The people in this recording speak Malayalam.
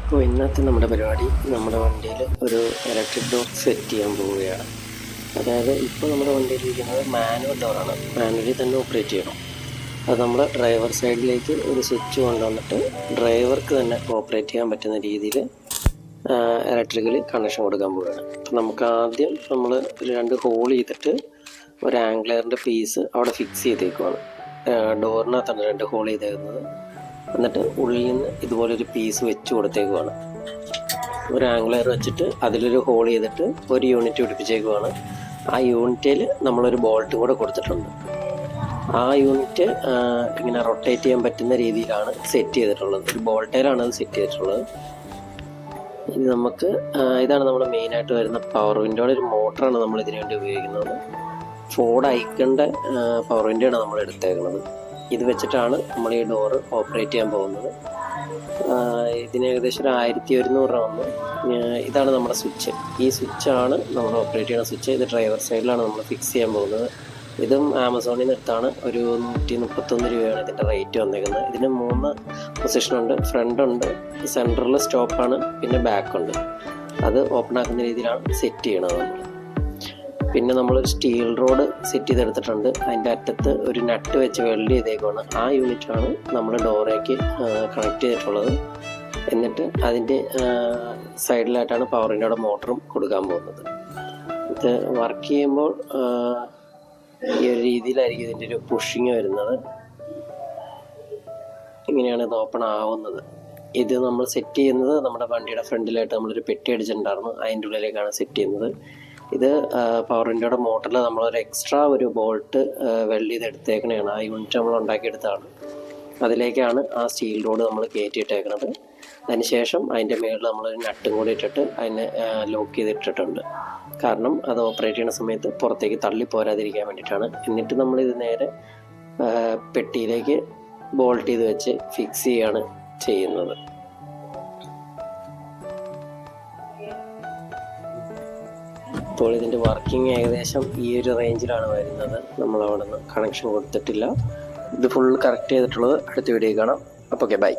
അപ്പോൾ ഇന്നത്തെ നമ്മുടെ പരിപാടി നമ്മുടെ വണ്ടിയിൽ ഒരു ഇലക്ട്രിക് ഡോർ സെറ്റ് ചെയ്യാൻ പോവുകയാണ്. അതായത് ഇപ്പോൾ നമ്മുടെ വണ്ടിയിലിരിക്കുന്നത് മാനുവൽ ഡോറാണ്, മാനുവലി തന്നെ ഓപ്പറേറ്റ് ചെയ്യണം. അത് നമ്മൾ ഡ്രൈവർ സൈഡിലേക്ക് ഒരു സ്വിച്ച് കൊണ്ടുവന്നിട്ട് ഡ്രൈവർക്ക് തന്നെ ഓപ്പറേറ്റ് ചെയ്യാൻ പറ്റുന്ന രീതിയിൽ ഇലക്ട്രിക്കലി കണക്ഷൻ കൊടുക്കാൻ പോവുകയാണ്. അപ്പോൾ നമുക്ക് ആദ്യം നമ്മൾ ഒരു 2 ഹോൾ ചെയ്തിട്ട് ഒരു ആംഗ്ലറിൻ്റെ പീസ് അവിടെ ഫിക്സ് ചെയ്തേക്കുവാണ്. ഡോറിനകത്താണ് 2 ഹോൾ ചെയ്തേക്കുന്നത്. എന്നിട്ട് ഉള്ളിൽ നിന്ന് ഇതുപോലൊരു പീസ് വെച്ച് കൊടുത്തേക്കുവാണ്. ഒരു ആംഗ്ലർ വെച്ചിട്ട് അതിലൊരു ഹോൾ ചെയ്തിട്ട് ഒരു യൂണിറ്റ് പിടിപ്പിച്ചേക്കുവാണ്. ആ യൂണിറ്റിൽ നമ്മളൊരു ബോൾട്ട് കൂടെ കൊടുത്തിട്ടുണ്ട്. ആ യൂണിറ്റ് ഇങ്ങനെ റൊട്ടേറ്റ് ചെയ്യാൻ പറ്റുന്ന രീതിയിലാണ് സെറ്റ് ചെയ്തിട്ടുള്ളത്. ഒരു ബോൾട്ടേലാണ് അത് സെറ്റ് ചെയ്തിട്ടുള്ളത്. ഇനി നമുക്ക് ഇതാണ് നമ്മൾ മെയിനായിട്ട് വരുന്ന പവർ വിൻഡോയുടെ ഒരു മോട്ടറാണ് നമ്മൾ ഇതിനു വേണ്ടി ഉപയോഗിക്കുന്നത്. ഫോർഡ് ഐക്കണിൻ്റെ പവർ വിൻഡോയാണ് നമ്മൾ എടുത്തേക്കുന്നത്. ഇത് വെച്ചിട്ടാണ് നമ്മൾ ഈ ഡോറ് ഓപ്പറേറ്റ് ചെയ്യാൻ പോകുന്നത്. ഇതിന് ഏകദേശം ഒരു 1100 രൂപ വന്നു. ഇതാണ് നമ്മുടെ സ്വിച്ച്. ഈ സ്വിച്ചാണ് നമ്മൾ ഓപ്പറേറ്റ് ചെയ്യുന്ന സ്വിച്ച്. ഇത് ഡ്രൈവർ സൈഡിലാണ് നമ്മൾ ഫിക്സ് ചെയ്യാൻ പോകുന്നത്. ഇതും ആമസോണിൽ നിന്ന് എടുത്താണ്. ഒരു 131 രൂപയാണ് ഇതിൻ്റെ റേറ്റ് വന്നേക്കുന്നത്. ഇതിന് 3 പൊസിഷനുണ്ട്. ഫ്രണ്ട് ഉണ്ട്, സെൻറ്ററിൽ സ്റ്റോപ്പാണ്, പിന്നെ ബാക്ക് ഉണ്ട്. അത് ഓപ്പൺ ആക്കുന്ന രീതിയിലാണ് സെറ്റ് ചെയ്യണത് നമ്മൾ. പിന്നെ നമ്മളൊരു സ്റ്റീൽ റോഡ് സെറ്റ് ചെയ്തെടുത്തിട്ടുണ്ട്. അതിൻ്റെ അറ്റത്ത് ഒരു നട്ട് വെച്ച് വെൽഡ് ചെയ്തേക്കുവാണ്. ആ യൂണിറ്റാണ് നമ്മൾ ഡോറേക്ക് കണക്ട് ചെയ്തിട്ടുള്ളത്. എന്നിട്ട് അതിൻ്റെ സൈഡിലായിട്ടാണ് പവർ വിൻഡോയുടെ മോട്ടറും കൊടുക്കാൻ പോകുന്നത്. ഇത് വർക്ക് ചെയ്യുമ്പോൾ ഈ ഒരു രീതിയിലായിരിക്കും ഇതിൻ്റെ ഒരു പുഷിങ് വരുന്നത്. ഇങ്ങനെയാണ് ഇത് ഓപ്പൺ ആവുന്നത്. ഇത് നമ്മൾ സെറ്റ് ചെയ്യുന്നത് നമ്മുടെ വണ്ടിയുടെ ഫ്രണ്ടിലായിട്ട് നമ്മളൊരു പെട്ടി അടിച്ചിട്ടുണ്ടായിരുന്നു. അതിൻ്റെ ഉള്ളിലേക്കാണ് സെറ്റ് ചെയ്യുന്നത്. ഇത് പവർ വിൻഡോയുടെ മോട്ടറിൽ നമ്മളൊരു എക്സ്ട്രാ ഒരു ബോൾട്ട് വെൽഡ് ചെയ്ത് എടുത്തേക്കണതാണ്. ആ യൂണിറ്റ് നമ്മൾ ഉണ്ടാക്കിയെടുത്താണ്. അതിലേക്കാണ് ആ സ്റ്റീൽ റോഡ് നമ്മൾ കയറ്റിയിട്ടേക്കണത്. അതിനുശേഷം അതിൻ്റെ മുകളിൽ നമ്മളൊരു നട്ടും കൂടി ഇട്ടിട്ട് അതിനെ ലോക്ക് ചെയ്തിട്ടിട്ടുണ്ട്. കാരണം അത് ഓപ്പറേറ്റ് ചെയ്യുന്ന സമയത്ത് പുറത്തേക്ക് തള്ളി പോരാതിരിക്കാൻ വേണ്ടിയിട്ടാണ്. എന്നിട്ട് നമ്മളിത് നേരെ പെട്ടിയിലേക്ക് ബോൾട്ട് ചെയ്ത് വെച്ച് ഫിക്സ് ചെയ്യുകയാണ് ചെയ്യുന്നത്. ഇപ്പോൾ ഇതിൻ്റെ വർക്കിംഗ് ഏകദേശം ഈ ഒരു റേഞ്ചിലാണ് വരുന്നത്. നമ്മൾ അവിടെ നിന്ന് കണക്ഷൻ കൊടുത്തിട്ടില്ല. ഇത് ഫുൾ കറക്റ്റ് ചെയ്തിട്ടുള്ളത് അടുത്ത വീഡിയോ കാണാം. അപ്പോൾ ഓക്കെ, ബൈ.